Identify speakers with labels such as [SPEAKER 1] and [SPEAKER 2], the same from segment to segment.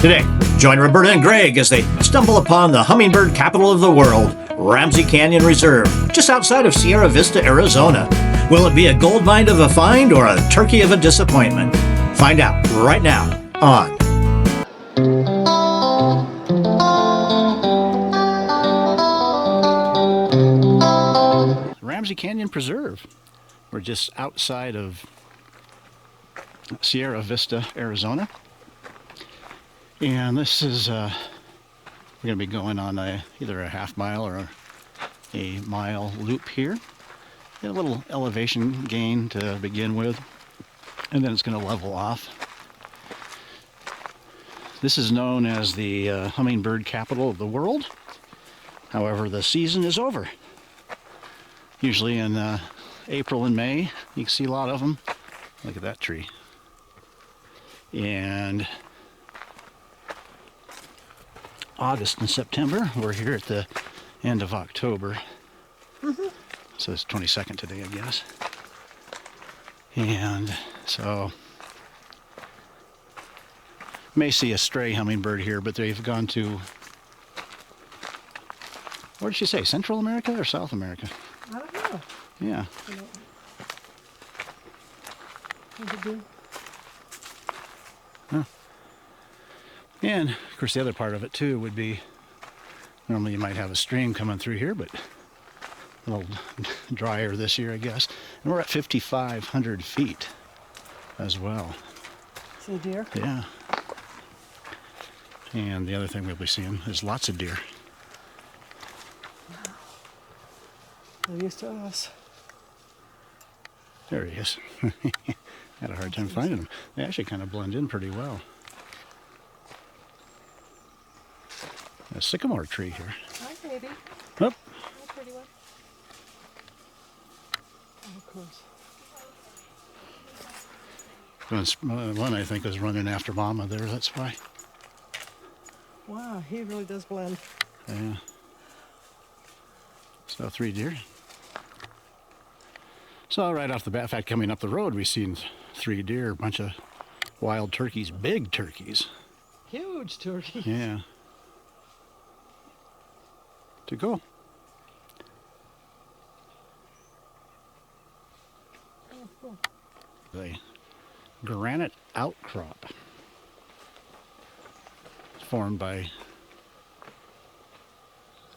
[SPEAKER 1] Today, join Roberta and Greg as they stumble upon the hummingbird capital of the world, Ramsey Canyon Reserve, just outside of Sierra Vista, Arizona. Will it be a gold mine of a find or a turkey of a disappointment? Find out right now on Ramsey Canyon Preserve. We're just outside of Sierra Vista, Arizona. And this is, we're going to be going on either a half mile or a mile loop here. Get a little elevation gain to begin with, and then it's going to level off. This is known as the hummingbird capital of the world. However, the season is over. Usually in April and May, you can see a lot of them. Look at that tree. And August and September, we're here at the end of October. So it's 22nd today, I guess. And so may see a stray hummingbird here, but they've gone to, what did she say, Central America or South America?
[SPEAKER 2] I don't know.
[SPEAKER 1] Yeah.
[SPEAKER 2] What did you do?
[SPEAKER 1] Huh. And of course the other part of it too would be, normally you might have a stream coming through here, but a little drier this year, I guess. And we're at 5,500 feet as well.
[SPEAKER 2] See a deer?
[SPEAKER 1] Yeah. And the other thing we'll be seeing is lots of deer.
[SPEAKER 2] They're used to us.
[SPEAKER 1] There he is. Had a hard time finding them. They actually kind of blend in pretty well. A sycamore tree here.
[SPEAKER 2] Hi, baby.
[SPEAKER 1] Oh.
[SPEAKER 2] Hi, pretty one. Oh, of course.
[SPEAKER 1] One I think was running after Mama there, that's why.
[SPEAKER 2] Wow, he really does blend.
[SPEAKER 1] Yeah. So 3 deer. So right off the bat, in fact, coming up the road, we've seen 3 deer, a bunch of wild turkeys, big turkeys.
[SPEAKER 2] Huge turkey.
[SPEAKER 1] Yeah. To go.
[SPEAKER 2] Oh, cool.
[SPEAKER 1] The granite outcrop formed by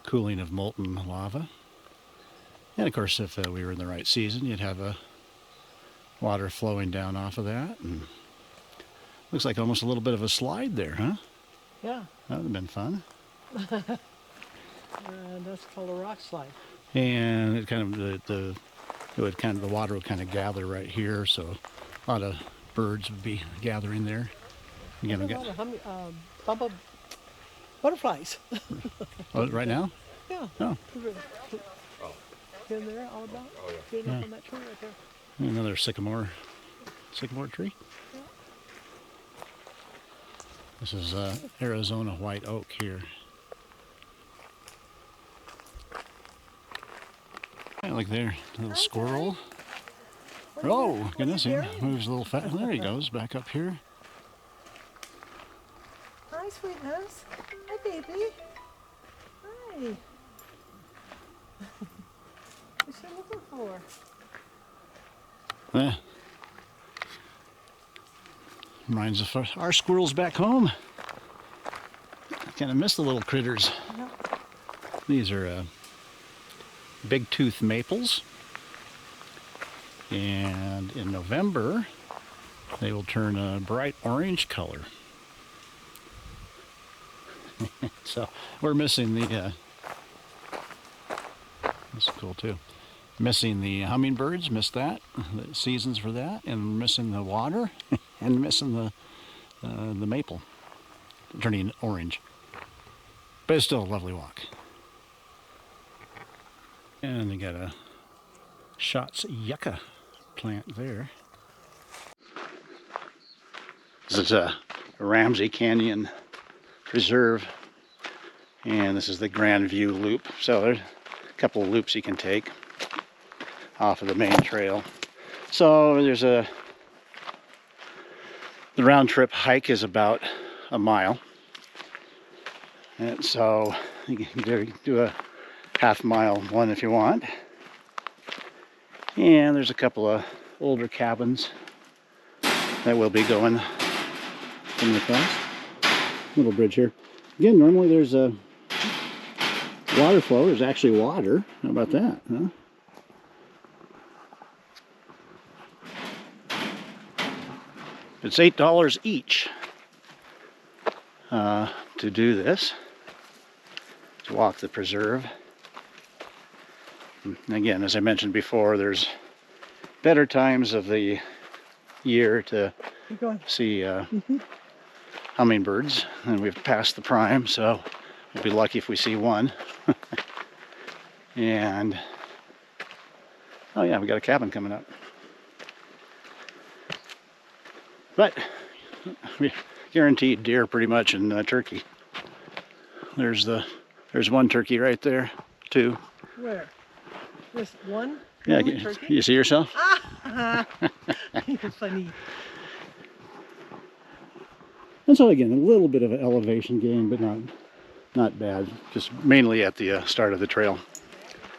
[SPEAKER 1] cooling of molten lava. And of course, if we were in the right season, you'd have water flowing down off of that. And looks like almost a little bit of a slide there, huh?
[SPEAKER 2] Yeah.
[SPEAKER 1] That would have been fun.
[SPEAKER 2] That's called a rock slide.
[SPEAKER 1] And it kind of the water would kind of gather right here, so a lot of birds would be gathering there. Again, we got
[SPEAKER 2] butterflies.
[SPEAKER 1] oh, right now.
[SPEAKER 2] Yeah.
[SPEAKER 1] Oh,
[SPEAKER 2] In there, all about. Oh, yeah. Getting up on that tree right there.
[SPEAKER 1] another sycamore tree.
[SPEAKER 2] Yeah.
[SPEAKER 1] This is Arizona white oak here. Yeah, like there, a little squirrel. Oh, goodness, he moves a little fast. There he goes, back up here.
[SPEAKER 2] Hi, sweetness. Hi, baby. Hi. What's she looking for?
[SPEAKER 1] Yeah. Reminds us of our squirrels back home. I kind of miss the little critters.
[SPEAKER 2] Yep.
[SPEAKER 1] These are big tooth maples. And in November, they will turn a bright orange color. So we're missing the, this is cool too. Missing the hummingbirds, missed that, the seasons for that, and missing the water, and missing the maple, turning orange. But it's still a lovely walk. And they got a Schatz yucca plant there. This is a Ramsey Canyon Preserve, and this is the Grand View Loop. So there's a couple of loops you can take off of the main trail. So there's the round trip hike is about a mile,
[SPEAKER 3] And so you can do a half-mile one if you want. And there's a couple of older cabins that will be going across. Little bridge here. Again, normally there's a water flow. There's actually water. How about that, huh? It's $8 each to do this, to walk the preserve. And again, as I mentioned before, there's better times of the year to see hummingbirds, and we've passed the prime, so we'll be lucky if we see one. And oh yeah, we got a cabin coming up. But we guaranteed deer pretty much in Turkey. There's one turkey right there, two.
[SPEAKER 2] Where? Just one?
[SPEAKER 3] Yeah,
[SPEAKER 2] turkey?
[SPEAKER 3] you see yourself?
[SPEAKER 2] Ah! You're funny.
[SPEAKER 3] And so again, a little bit of an elevation gain, but not bad. Just mainly at the start of the trail.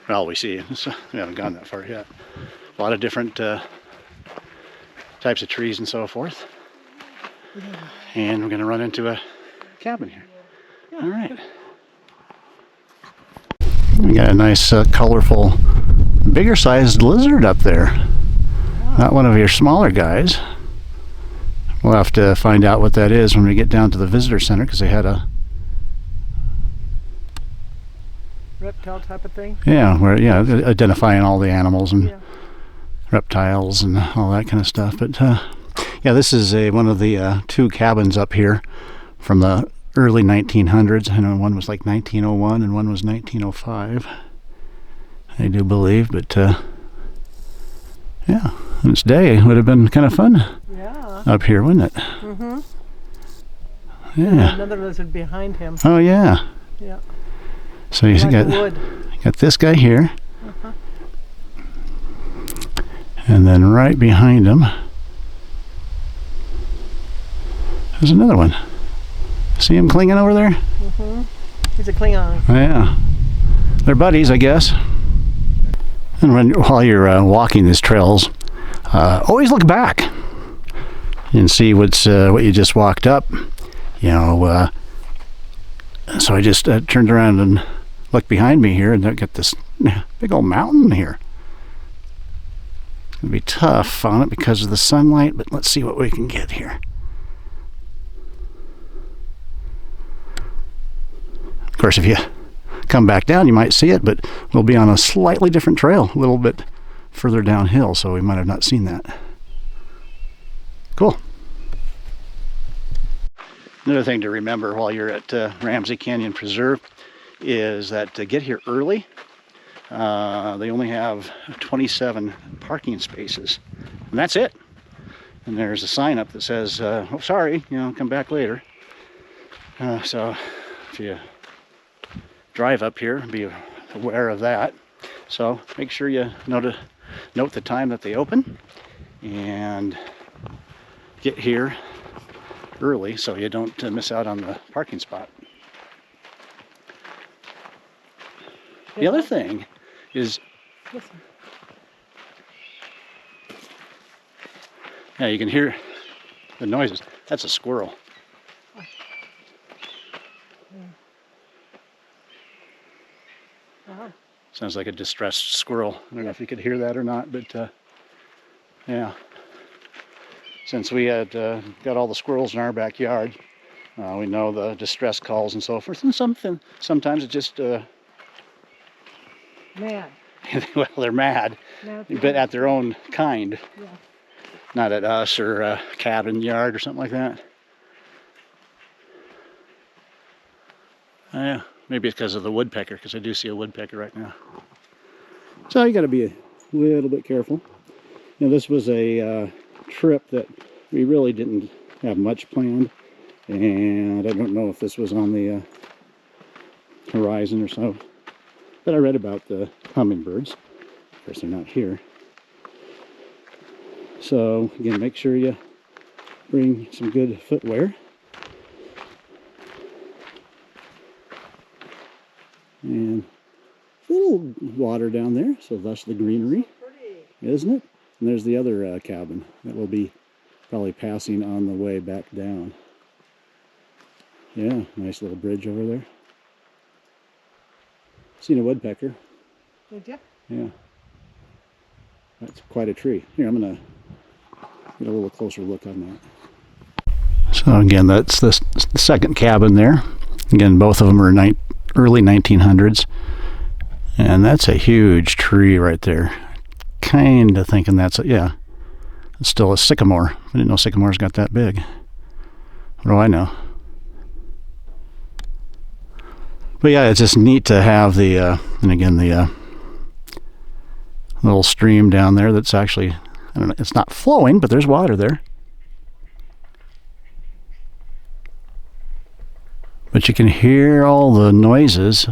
[SPEAKER 3] Well, we see. So we haven't gone that far yet. A lot of different types of trees and so forth. And we're going to run into a cabin here. All right. We got a nice, colorful, bigger sized lizard up there. Not one of your smaller guys. We'll have to find out what that is when we get down to the visitor center, because they had a
[SPEAKER 2] Reptile type of thing?
[SPEAKER 3] yeah, where identifying all the animals and reptiles and all that kind of stuff. But yeah, this is one of the two cabins up here from the early 1900s. I know one was like 1901 and one was 1905. I do believe, but yeah, on its day it would have been kind of fun up here, wouldn't it?
[SPEAKER 2] Mm-hmm.
[SPEAKER 3] Yeah.
[SPEAKER 2] Another lizard behind him.
[SPEAKER 3] Oh yeah.
[SPEAKER 2] Yeah.
[SPEAKER 3] So you got this guy here, and then right behind him there's another one. See him clinging over there?
[SPEAKER 2] Mm-hmm. He's a Klingon.
[SPEAKER 3] Yeah. They're buddies, I guess. And while you're walking these trails, always look back and see what you just walked up. You know, so I just turned around and looked behind me here, and I got this big old mountain here. It's going to be tough on it because of the sunlight, but let's see what we can get here. Of course, if you come back down, you might see it, but we'll be on a slightly different trail, a little bit further downhill, so we might have not seen that. Cool. Another thing to remember while you're at Ramsey Canyon Preserve is that to get here early, they only have 27 parking spaces, and that's it. And there's a sign up that says, oh, sorry, come back later. So if you drive up here, be aware of that. So make sure you note the time that they open and get here early so you don't miss out on the parking spot. The other thing is, yeah, you can hear the noises. That's a squirrel. Sounds like a distressed squirrel. I don't know if you could hear that or not, but yeah. Since we had got all the squirrels in our backyard, we know the distress calls and so forth. And sometimes it's just
[SPEAKER 2] mad.
[SPEAKER 3] Well, they're mad, but at their own kind.
[SPEAKER 2] Yeah.
[SPEAKER 3] Not at us or a cabin yard or something like that. Yeah. Maybe it's because of the woodpecker, because I do see a woodpecker right now. So you got to be a little bit careful. This was a trip that we really didn't have much planned, and I don't know if this was on the horizon or so. But I read about the hummingbirds. Of course, they're not here. So again, make sure you bring some good footwear. And a little water down there, so thus the greenery, isn't it? And there's the other cabin that will be probably passing on the way back down. Yeah, nice little bridge over there. Seen a woodpecker.
[SPEAKER 2] Did you?
[SPEAKER 3] Yeah. That's quite a tree. Here, I'm going to get a little closer look on that. So again, that's the second cabin there. Again, both of them are early 1900s. And that's a huge tree right there. Kind of thinking that's, yeah, it's still a sycamore. I didn't know sycamores got that big. What do I know? But yeah, it's just neat to have the, and again, the little stream down there that's actually, I don't know, it's not flowing, but there's water there. But you can hear all the noises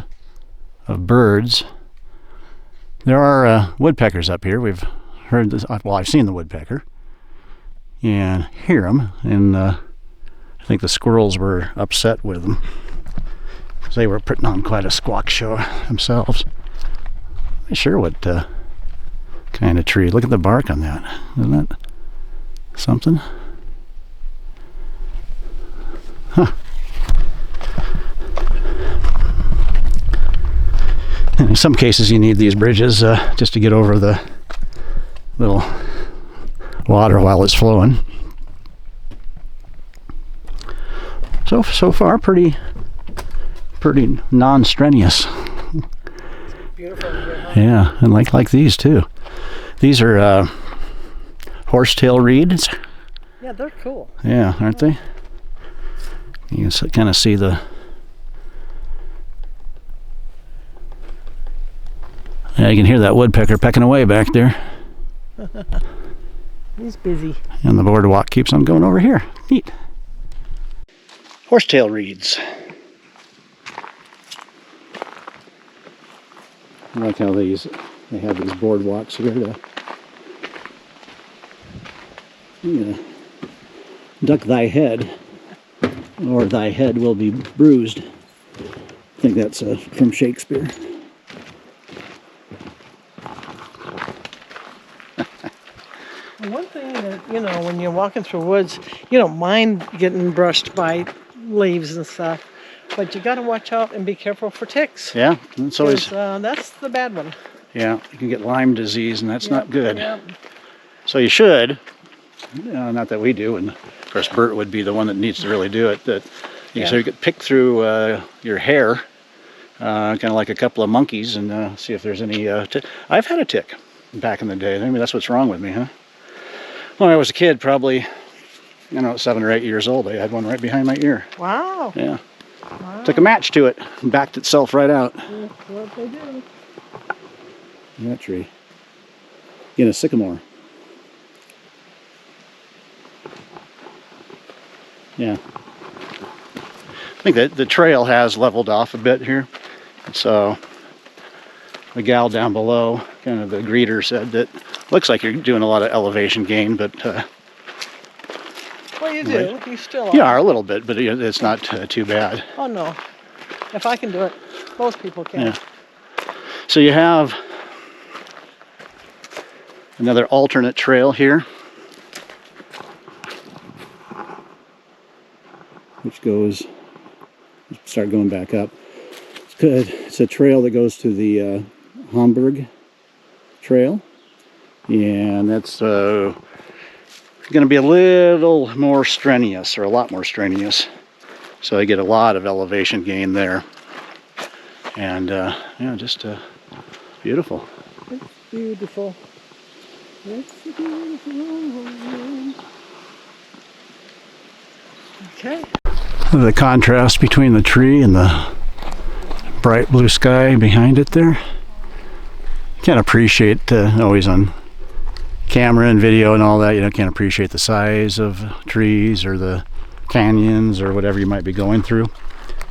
[SPEAKER 3] of birds. There are woodpeckers up here. We've heard this, well, I've seen the woodpecker and hear them, and I think the squirrels were upset with them because they were putting on quite a squawk show themselves. I'm not sure what kind of tree. Look at the bark on that. Isn't that something? Huh. And in some cases you need these bridges just to get over the little water while it's flowing. So far pretty non-strenuous.
[SPEAKER 2] Beautiful.
[SPEAKER 3] Yeah, and like these too. These are horsetail reeds.
[SPEAKER 2] Yeah, they're cool.
[SPEAKER 3] Yeah, aren't they? You can kind of see the. Yeah, you can hear that woodpecker pecking away back there.
[SPEAKER 2] He's busy.
[SPEAKER 3] And the boardwalk keeps on going over here. Neat. Horsetail reeds. I like how they have these boardwalks here to duck thy head, or thy head will be bruised. I think that's from Shakespeare.
[SPEAKER 2] One thing that, when you're walking through woods, you don't mind getting brushed by leaves and stuff, but you got to watch out and be careful for ticks.
[SPEAKER 3] Yeah, it's always.
[SPEAKER 2] That's the bad one.
[SPEAKER 3] Yeah, you can get Lyme disease, and that's not good.
[SPEAKER 2] Yep.
[SPEAKER 3] So you should, not that we do, and of course Bert would be the one that needs to really do it. So you could pick through your hair, kind of like a couple of monkeys, and see if there's any. I've had a tick back in the day. Maybe that's what's wrong with me, huh? When I was a kid, probably, 7 or 8 years old, I had one right behind my ear.
[SPEAKER 2] Wow.
[SPEAKER 3] Yeah.
[SPEAKER 2] Wow.
[SPEAKER 3] Took a match to it and backed itself right out.
[SPEAKER 2] That's what they do.
[SPEAKER 3] That tree. In a sycamore. Yeah. I think that the trail has leveled off a bit here. So the gal down below, kind of the greeter, said that looks like you're doing a lot of elevation gain, but
[SPEAKER 2] Well, you do. You still are.
[SPEAKER 3] yeah, a little bit, but it's not too bad.
[SPEAKER 2] Oh, no. If I can do it, most people can.
[SPEAKER 3] Yeah. So you have another alternate trail here, which goes, start going back up. It's good. It's a trail that goes to the Hamburg Trail, and that's going to be a little more strenuous, or a lot more strenuous. So I get a lot of elevation gain there, and just beautiful.
[SPEAKER 2] It's beautiful. It's a beautiful world. Okay.
[SPEAKER 3] The contrast between the tree and the bright blue sky behind it there. Can't appreciate, always on camera and video and all that, can't appreciate the size of trees or the canyons or whatever you might be going through.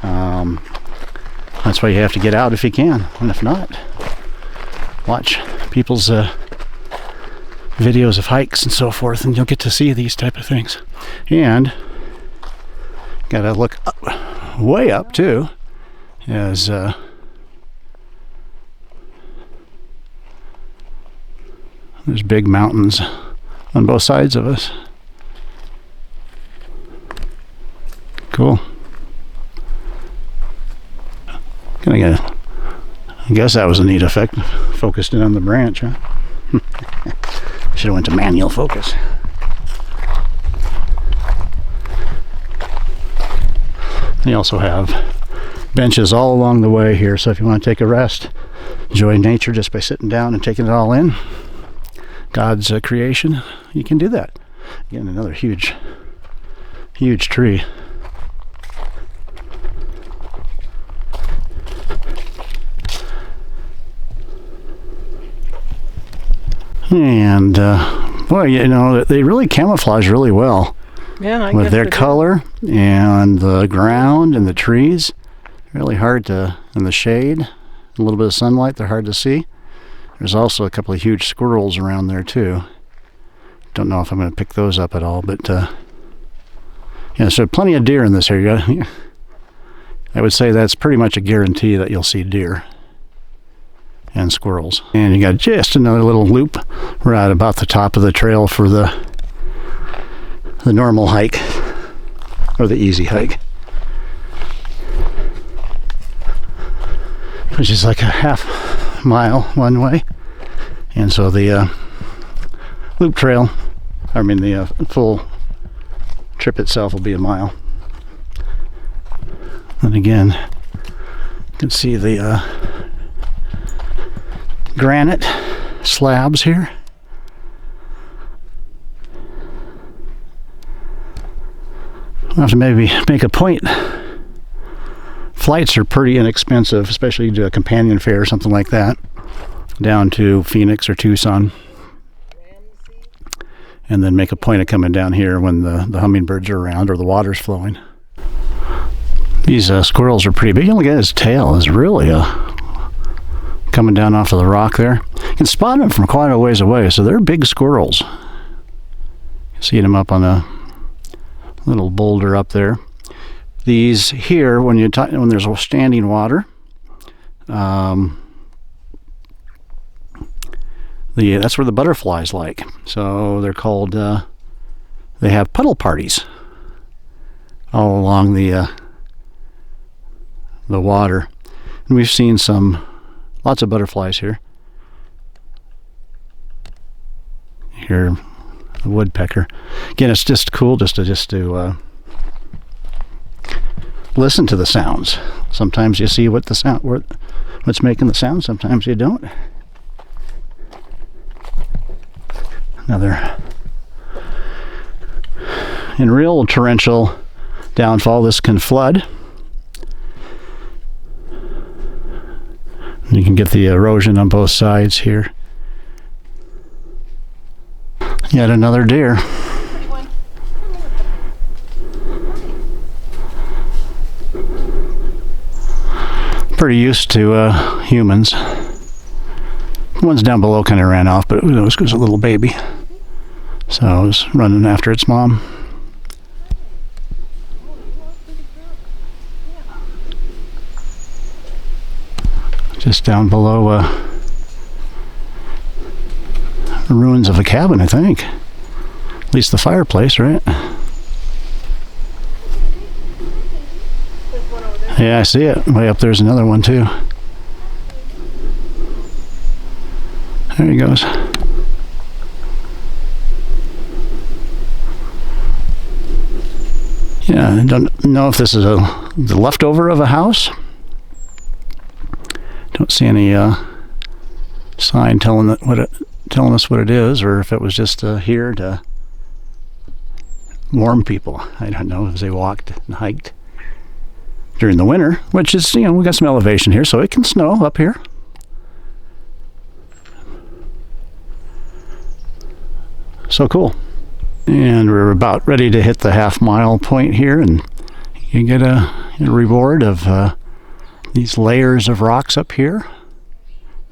[SPEAKER 3] That's why you have to get out if you can, and if not, watch people's videos of hikes and so forth, and you'll get to see these type of things. And gotta look up, way up too, as There's big mountains on both sides of us. Cool. I guess that was a neat effect. Focused in on the branch, huh? Should have went to manual focus. They also have benches all along the way here, so if you want to take a rest, enjoy nature just by sitting down and taking it all in, God's creation, you can do that. Again, another huge tree. And boy, you know, they really camouflage really well.
[SPEAKER 2] Yeah, I
[SPEAKER 3] with
[SPEAKER 2] guess
[SPEAKER 3] their
[SPEAKER 2] they do.
[SPEAKER 3] color and the ground and the trees. Really hard to, in the shade, a little bit of sunlight, they're hard to see. There's also a couple of huge squirrels around there too. Don't know if I'm going to pick those up at all, but yeah, so plenty of deer in this area. I would say that's pretty much a guarantee that you'll see deer and squirrels. And you got just another little loop right about the top of the trail for the normal hike, or the easy hike, which is like a half mile one way. And so the loop trail, I mean the full trip itself will be a mile. And again, you can see the granite slabs here. I'll have to maybe make a point. Flights are pretty inexpensive, especially to a companion fare or something like that, down to Phoenix or Tucson. And then make a point of coming down here when the hummingbirds are around or the water's flowing. These squirrels are pretty big. You look at his tail is really coming down off of the rock there. You can spot them from quite a ways away, so they're big squirrels. You see them up on a little boulder up there. These here, when there's standing water, that's where the butterflies like. So they're called. They have puddle parties all along the water, and we've seen lots of butterflies here. Here. The woodpecker. Again, it's just cool just to listen to the sounds. Sometimes you see what's making the sound. Sometimes you don't. Another in real torrential downfall. This can flood. You can get the erosion on both sides here. Yet another deer. Pretty used to humans. The one's down below kind of ran off, but it was a little baby. So I was running after its mom. Just down below the ruins of a cabin, I think. At least the fireplace, right? Yeah, I see it. Way up there's another one too. There he goes. Yeah, I don't know if this is the leftover of a house. Don't see any sign telling us what it is, or if it was just here to warm people. I don't know, as they walked and hiked during the winter, which is, we got some elevation here, so it can snow up here. So cool. And we're about ready to hit the half-mile point here, and you get a reward of these layers of rocks up here.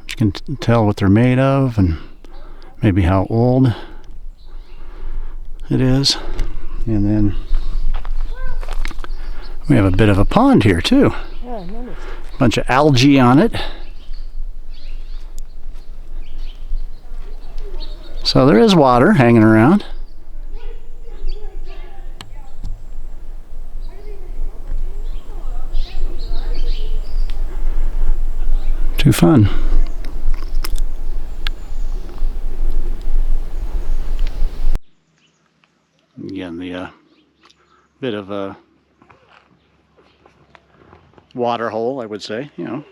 [SPEAKER 3] You can tell what they're made of and maybe how old it is. And then we have a bit of a pond here too.
[SPEAKER 2] Yeah, I noticed.
[SPEAKER 3] Bunch of algae on it. So there is water hanging around. Too fun. Again, the bit of a water hole, I would say, you know.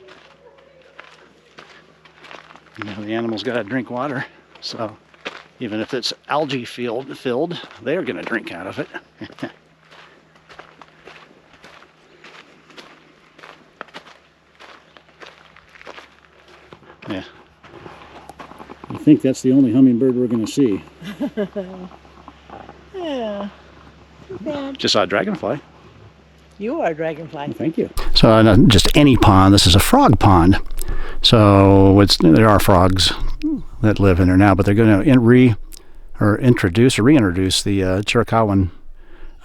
[SPEAKER 3] The animals got to drink water, so even if it's algae filled, they're going to drink out of it. Yeah. I think that's the only hummingbird we're going to see.
[SPEAKER 2] Yeah. Too bad.
[SPEAKER 3] Just saw a dragonfly.
[SPEAKER 2] You are a dragonfly.
[SPEAKER 3] Well, thank you. So not just any pond. This is a frog pond. So there are frogs that live in there now, but they're going to reintroduce the Chiricahuan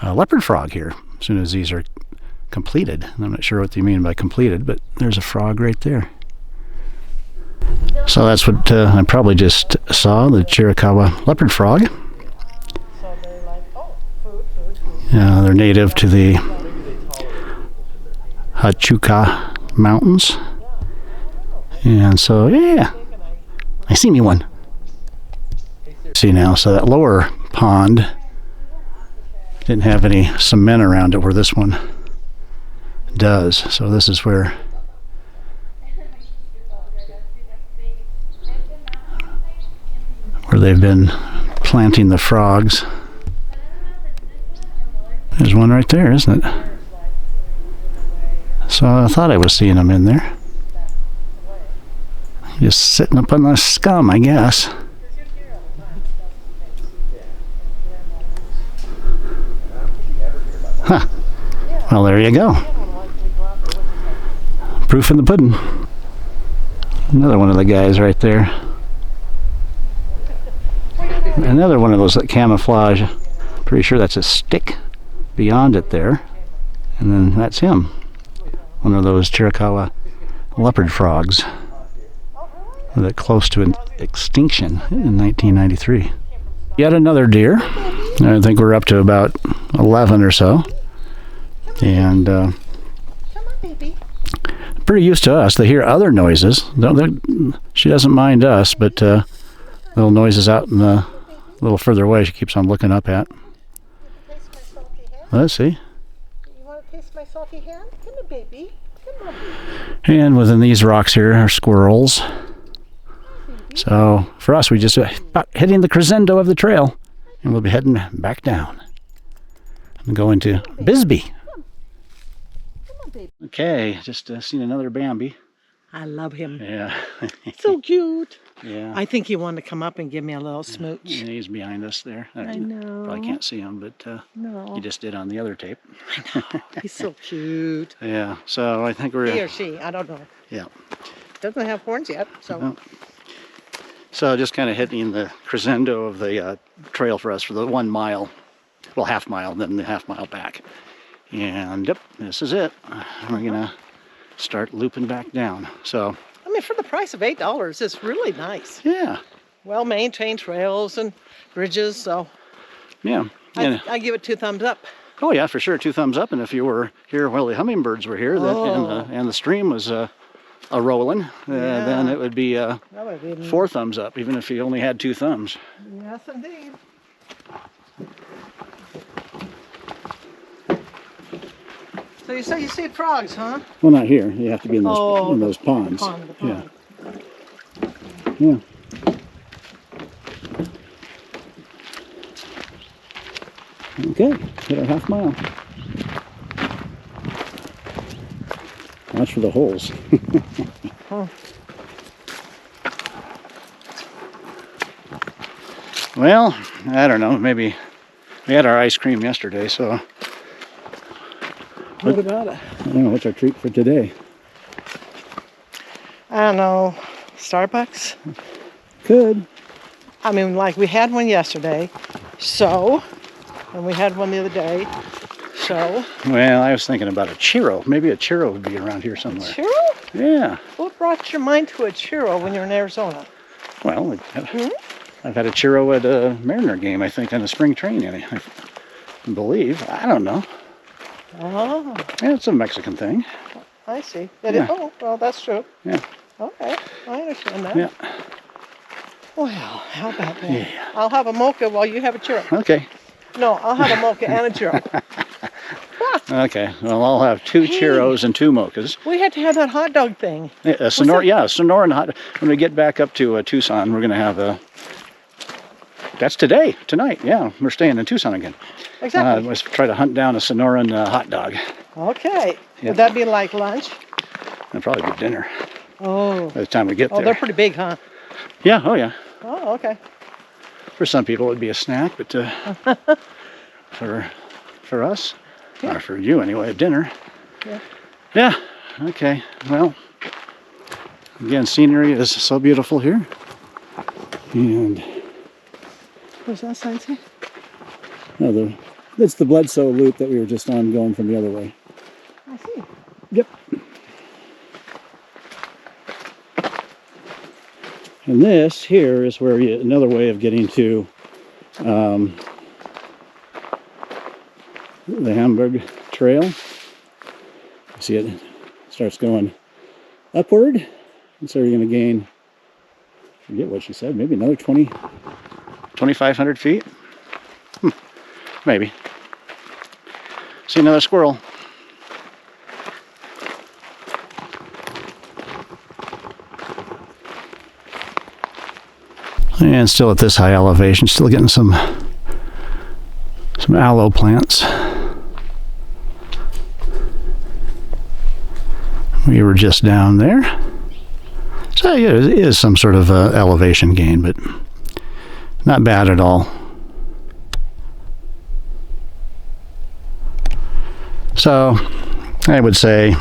[SPEAKER 3] leopard frog here as soon as these are completed. I'm not sure what they mean by completed, but there's a frog right there. So that's what I probably just saw, the Chiricahua leopard frog.
[SPEAKER 2] So they're like, oh, food.
[SPEAKER 3] They're native to the Huachuca Mountains. And so, yeah, I see me one. See now, so that lower pond didn't have any cement around it where this one does. So this is where they've been planting the frogs. There's one right there, isn't it? So I thought I was seeing them in there. Just sitting up on the scum, I guess. Huh. Well, there you go. Proof in the pudding. Another one of the guys right there. Another one of those that camouflage. Pretty sure that's a stick beyond it there. And then that's him. One of those Chiricahua leopard frogs. That close to extinction in 1993. Yet another deer. I think we're up to about 11 or so. And pretty used to us. They hear other noises. She doesn't mind us, but little noises out in a little further away she keeps on looking up at. Let's see.
[SPEAKER 2] You want to taste my salty hand? Come on, baby. Come on.
[SPEAKER 3] And within these rocks here are squirrels. So for us, we just about hitting the crescendo of the trail, and we'll be heading back down. I'm going to Bisbee. Okay, just seen another Bambi.
[SPEAKER 2] I love him.
[SPEAKER 3] Yeah.
[SPEAKER 2] So cute.
[SPEAKER 3] Yeah.
[SPEAKER 2] I think he wanted to come up and give me a little smooch.
[SPEAKER 3] Yeah, he's behind us there.
[SPEAKER 2] I know.
[SPEAKER 3] Probably can't see him, but
[SPEAKER 2] No.
[SPEAKER 3] you just did on the other tape.
[SPEAKER 2] I know. He's so cute.
[SPEAKER 3] Yeah, so I think we're...
[SPEAKER 2] He or she, I don't know.
[SPEAKER 3] Yeah.
[SPEAKER 2] Doesn't have horns yet, so.
[SPEAKER 3] No. So just kind of hitting the crescendo of the trail for us for the 1 mile. Well, half mile, then the half mile back. And yep, this is it. We're going to start looping back down. So,
[SPEAKER 2] I mean, for the price of $8, it's really nice.
[SPEAKER 3] yeah.
[SPEAKER 2] Well-maintained trails and bridges, so
[SPEAKER 3] Yeah.
[SPEAKER 2] I give it 2 thumbs up.
[SPEAKER 3] Oh yeah, for sure, 2 thumbs up. And if you were here while the hummingbirds were here, and the stream was a-rolling, then it would be 4 thumbs up, even if you only had 2 thumbs.
[SPEAKER 2] Yes, indeed. So you say you see frogs, huh?
[SPEAKER 3] Well, not here. You have to be in those ponds.
[SPEAKER 2] The pond.
[SPEAKER 3] Yeah. Okay, hit our half mile. Watch for the holes.
[SPEAKER 2] Huh.
[SPEAKER 3] Well, I don't know. Maybe we had our ice cream yesterday, so
[SPEAKER 2] What about it?
[SPEAKER 3] I don't know. What's our treat for today?
[SPEAKER 2] I don't know. Starbucks?
[SPEAKER 3] Could.
[SPEAKER 2] I mean, like we had one yesterday, so, and we had one the other day, so.
[SPEAKER 3] Well, I was thinking about a churro. Maybe a churro would be around here somewhere.
[SPEAKER 2] Churro?
[SPEAKER 3] Yeah.
[SPEAKER 2] What brought your mind to a churro when you're in Arizona?
[SPEAKER 3] Well, I've had a churro at a Mariner game, I think, on a spring training, I believe. I don't know.
[SPEAKER 2] Oh,
[SPEAKER 3] Yeah, it's a Mexican thing.
[SPEAKER 2] I see.
[SPEAKER 3] Yeah.
[SPEAKER 2] Oh, well, that's true.
[SPEAKER 3] Yeah.
[SPEAKER 2] Okay, I understand that.
[SPEAKER 3] Yeah.
[SPEAKER 2] Well, how about that?
[SPEAKER 3] Yeah.
[SPEAKER 2] I'll have a mocha while you have a churro.
[SPEAKER 3] Okay.
[SPEAKER 2] No, I'll have a mocha and a churro.
[SPEAKER 3] Okay. Well, I'll have 2 churros and 2 mochas.
[SPEAKER 2] We had to have that hot dog thing.
[SPEAKER 3] Yeah, Sonora. Yeah, Sonora and hot. When we get back up to Tucson, we're gonna have a. That's tonight. Yeah, we're staying in Tucson again.
[SPEAKER 2] Exactly.
[SPEAKER 3] Let's try to hunt down a Sonoran hot dog.
[SPEAKER 2] Okay.
[SPEAKER 3] Yeah.
[SPEAKER 2] Would that be like lunch?
[SPEAKER 3] It'll probably be dinner
[SPEAKER 2] Oh.
[SPEAKER 3] by the time we get there.
[SPEAKER 2] Oh, they're pretty big, huh?
[SPEAKER 3] Yeah. Oh, yeah.
[SPEAKER 2] Oh, okay.
[SPEAKER 3] For some people, it'd be a snack, but for us, or for you anyway, a dinner.
[SPEAKER 2] Yeah.
[SPEAKER 3] Yeah. Okay. Well, again, scenery is so beautiful here, and.
[SPEAKER 2] What's that sign say?
[SPEAKER 3] No, it's the Bledsoe loop that we were just on going from the other way.
[SPEAKER 2] I see.
[SPEAKER 3] Yep. And this here is where another way of getting to the Hamburg Trail. You see it starts going upward, and so you're going to gain, I forget what she said, maybe another 2,500 feet? Maybe. See another squirrel. And still at this high elevation, still getting some aloe plants. We were just down there. So yeah, it is some sort of elevation gain, but not bad at all. So I would say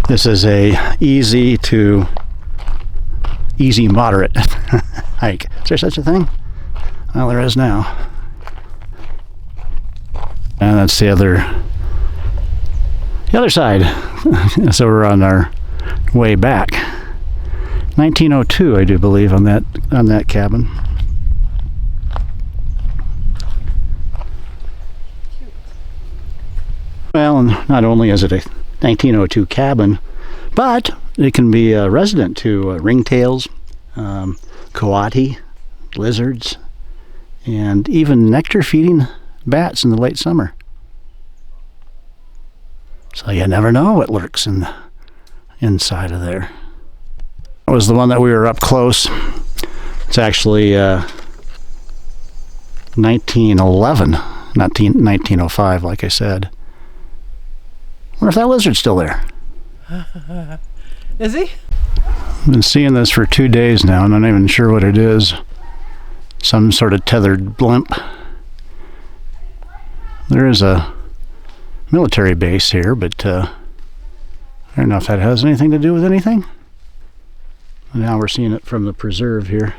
[SPEAKER 3] this is a easy moderate hike. Is there such a thing? Well, there is now. And that's the other side. So we're on our way back. 1902, I do believe, on that cabin. Well, and not only is it a 1902 cabin, but it can be a resident to ringtails, coati, lizards, and even nectar-feeding bats in the late summer. So you never know what lurks inside of there. That was the one that we were up close. It's actually 1911, not 1905, like I said. Wonder if that lizard's still there.
[SPEAKER 2] Is he?
[SPEAKER 3] I've been seeing this for 2 days now, and I'm not even sure what it is. Some sort of tethered blimp. There is a military base here, but I don't know if that has anything to do with anything. Now we're seeing it from the preserve here.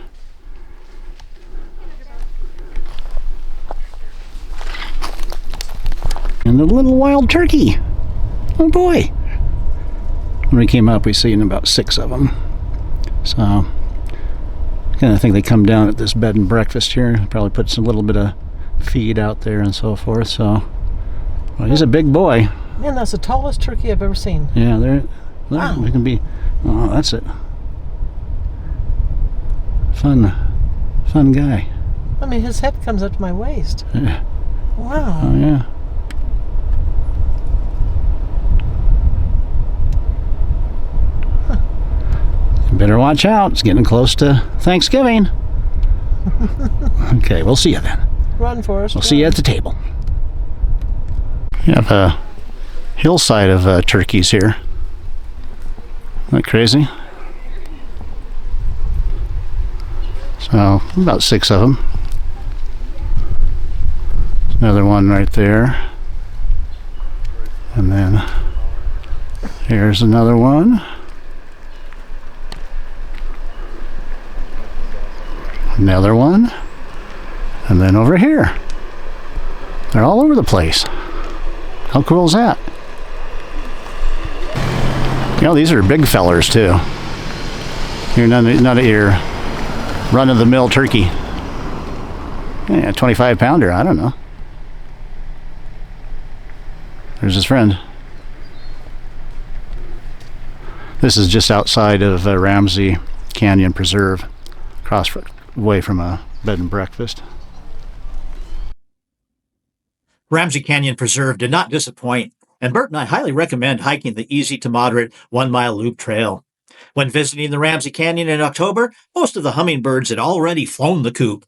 [SPEAKER 3] And the little wild turkey. Oh boy. When we came up, we seen about 6 of them. So, I think they come down at this bed and breakfast here. Probably put some little bit of feed out there and so forth. So, well, he's a big boy.
[SPEAKER 2] Man, that's the tallest turkey I've ever seen.
[SPEAKER 3] Yeah,
[SPEAKER 2] Wow.
[SPEAKER 3] we can be. Oh, that's it. Fun guy.
[SPEAKER 2] I mean, his head comes up to my waist.
[SPEAKER 3] Yeah.
[SPEAKER 2] Wow.
[SPEAKER 3] Oh yeah. Better watch out. It's getting close to Thanksgiving. Okay, we'll see you then.
[SPEAKER 2] Run, Forrest.
[SPEAKER 3] We'll see you at the table. You have a hillside of turkeys here. Isn't that crazy? So, about 6 of them. There's another one right there. And then here's another one. Another one, and then over here. They're all over the place. How cool is that? You know, these are big fellers too. You're none of your run-of-the-mill turkey. Yeah, 25-pounder, I don't know. There's his friend. This is just outside of Ramsey Canyon Preserve, across away from a bed and breakfast.
[SPEAKER 1] Ramsey Canyon Preserve did not disappoint, and Bert and I highly recommend hiking the easy to moderate 1-mile loop trail. When visiting the Ramsey Canyon in October, most of the hummingbirds had already flown the coop.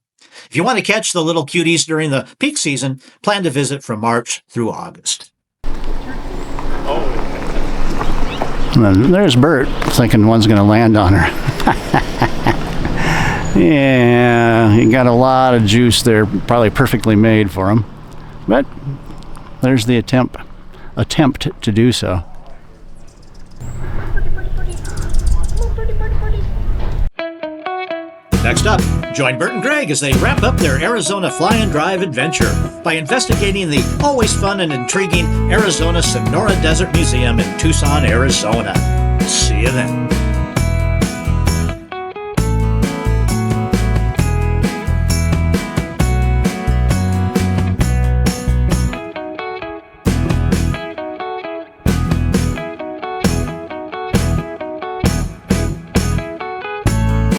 [SPEAKER 1] If you want to catch the little cuties during the peak season, plan to visit from March through August.
[SPEAKER 3] And then there's Bert, thinking one's going to land on her. Yeah, he got a lot of juice there, probably perfectly made for him. But there's the attempt to do so.
[SPEAKER 1] Next up, join Bert and Greg as they wrap up their Arizona Fly and Drive adventure by investigating the always fun and intriguing Arizona Sonora Desert Museum in Tucson, Arizona. See you then.